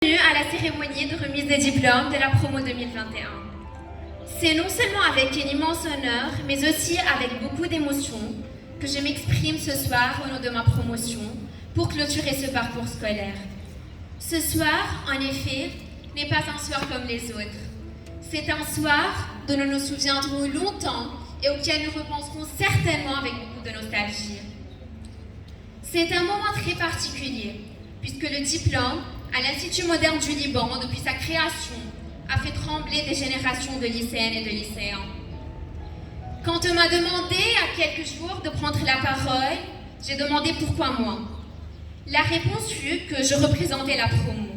Bienvenue à la cérémonie de remise des diplômes de la promo 2021. C'est non seulement avec un immense honneur, mais aussi avec beaucoup d'émotion que je m'exprime ce soir au nom de ma promotion pour clôturer ce parcours scolaire. Ce soir, en effet, n'est pas un soir comme les autres. C'est un soir dont nous nous souviendrons longtemps et auquel nous repenserons certainement avec beaucoup de nostalgie. C'est un moment très particulier, puisque le diplôme à l'Institut moderne du Liban, depuis sa création, a fait trembler des générations de lycéennes et de lycéens. Quand on m'a demandé à quelques jours de prendre la parole, j'ai demandé pourquoi moi. La réponse fut que je représentais la promo.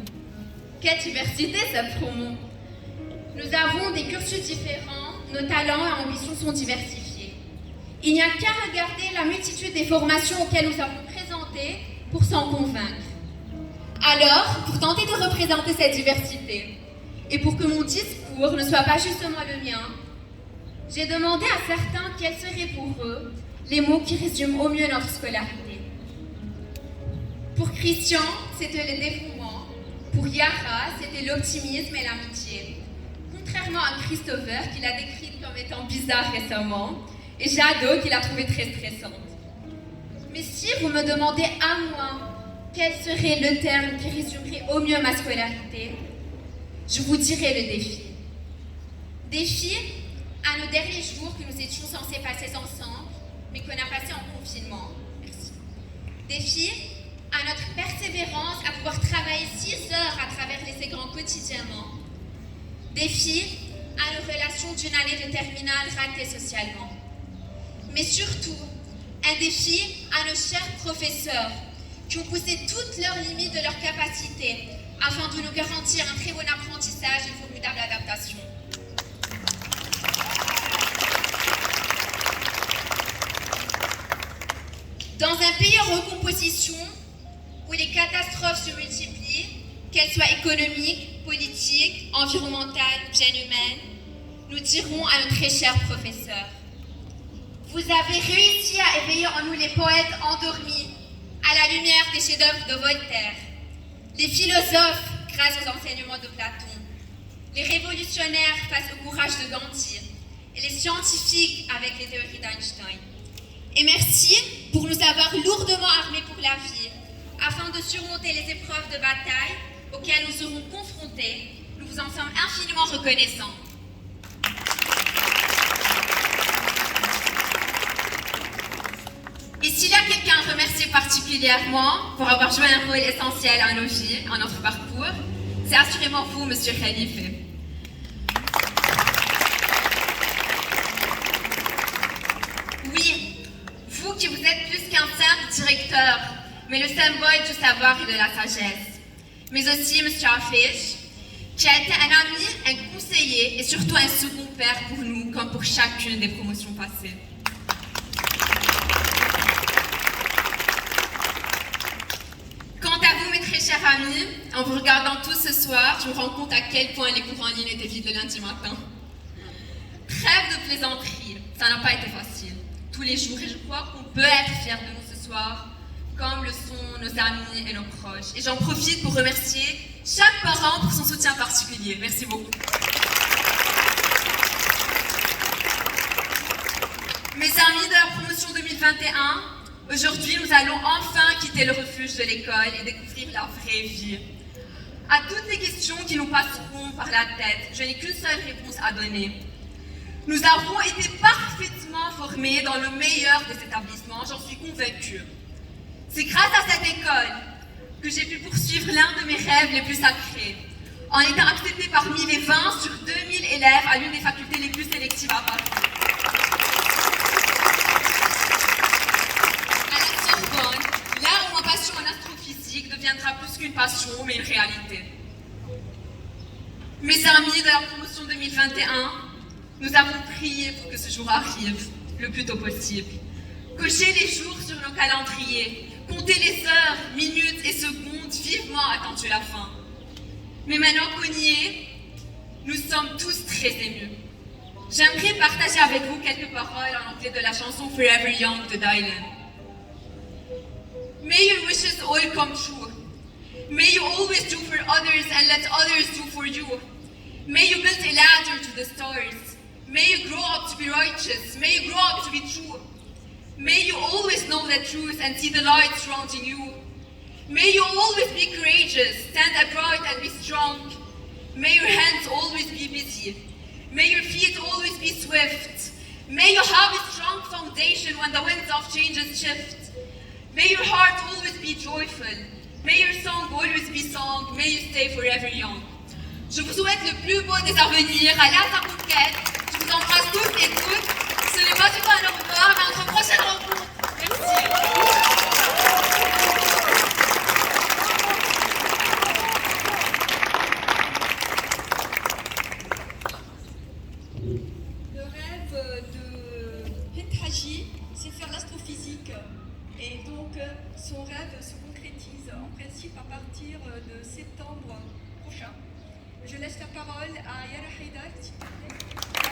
Quelle diversité cette promo! Nous avons des cursus différents, nos talents et ambitions sont diversifiés. Il n'y a qu'à regarder la multitude des formations auxquelles nous avons présenté pour s'en convaincre. Alors, pour tenter de représenter cette diversité, et pour que mon discours ne soit pas justement le mien, j'ai demandé à certains quels seraient pour eux les mots qui résument au mieux notre scolarité. Pour Christian, c'était le dévouement. Pour Yara, c'était l'optimisme et l'amitié. Contrairement à Christopher, qui l'a décrite comme étant bizarre récemment, et Jado, qui l'a trouvée très stressante. Mais si vous me demandez à moi, quel serait le terme qui résumerait au mieux ma scolarité? Je vous dirais le défi. Défi à nos derniers jours que nous étions censés passer ensemble, mais qu'on a passé en confinement. Merci. Défi à notre persévérance à pouvoir travailler 6 heures à travers les écrans quotidiennement. Défi à nos relations d'une année de terminale ratée socialement. Mais surtout, un défi à nos chers professeurs qui ont poussé toutes leurs limites de leur capacité afin de nous garantir un très bon apprentissage et une formidable adaptation. Dans un pays en recomposition, où les catastrophes se multiplient, qu'elles soient économiques, politiques, environnementales ou bien humaines, nous dirons à nos très chers professeurs: vous avez réussi à éveiller en nous les poètes endormis, à la lumière des chefs-d'œuvre de Voltaire, les philosophes grâce aux enseignements de Platon, les révolutionnaires face au courage de Gandhi et les scientifiques avec les théories d'Einstein. Et merci pour nous avoir lourdement armés pour la vie, afin de surmonter les épreuves de bataille auxquelles nous serons confrontés. Nous vous en sommes infiniment reconnaissants. Et s'il y a quelqu'un à remercier particulièrement pour avoir joué un rôle essentiel à nos vies, à notre parcours, c'est assurément vous, Monsieur Khalife. Oui, vous qui vous êtes plus qu'un simple directeur, mais le symbole du savoir et de la sagesse. Mais aussi Monsieur Hafiz, qui a été un ami, un conseiller et surtout un second père pour nous, comme pour chacune des promotions passées. Chers amis, en vous regardant tous ce soir, je me rends compte à quel point les cours en ligne étaient vides le lundi matin. Trêve de plaisanterie, ça n'a pas été facile. Tous les jours, et je crois qu'on peut être fiers de nous ce soir, comme le sont nos amis et nos proches. Et j'en profite pour remercier chaque parent pour son soutien particulier. Merci beaucoup. Mes amis de la promotion 2021, aujourd'hui, nous allons enfin quitter le refuge de l'école et découvrir la vraie vie. À toutes les questions qui nous passeront par la tête, je n'ai qu'une seule réponse à donner. Nous avons été parfaitement formés dans le meilleur des établissements, j'en suis convaincue. C'est grâce à cette école que j'ai pu poursuivre l'un de mes rêves les plus sacrés, en étant acceptée parmi les 20 sur 2000 élèves à l'une des facultés les plus sélectives à Paris. Là où ma passion en astrophysique deviendra plus qu'une passion, mais une réalité. Mes amis de la promotion 2021, nous avons prié pour que ce jour arrive le plus tôt possible. Cocher les jours sur nos calendriers, compter les heures, minutes et secondes vivement attendu la fin. Mais maintenant qu'on y est, nous sommes tous très émus. J'aimerais partager avec vous quelques paroles en anglais de la chanson Forever Young de Dylan. May your wishes all come true. May you always do for others and let others do for you. May you build a ladder to the stars. May you grow up to be righteous. May you grow up to be true. May you always know the truth and see the light surrounding you. May you always be courageous, stand upright and be strong. May your hands always be busy. May your feet always be swift. May you have a strong foundation when the winds of changes shift. May your heart always be joyful. May your song always be sung. May you stay forever young. Je vous souhaite le plus beau des avenirs. Allez à sa conquête. Je vous embrasse toutes et toutes. Ce n'est pas du tout un au revoir, mais à notre prochaine rencontre. Merci. Le rêve de Pethaji, c'est faire l'astrophysique. Et donc, son rêve se concrétise en principe à partir de septembre prochain. Je laisse la parole à Yara Haïdar,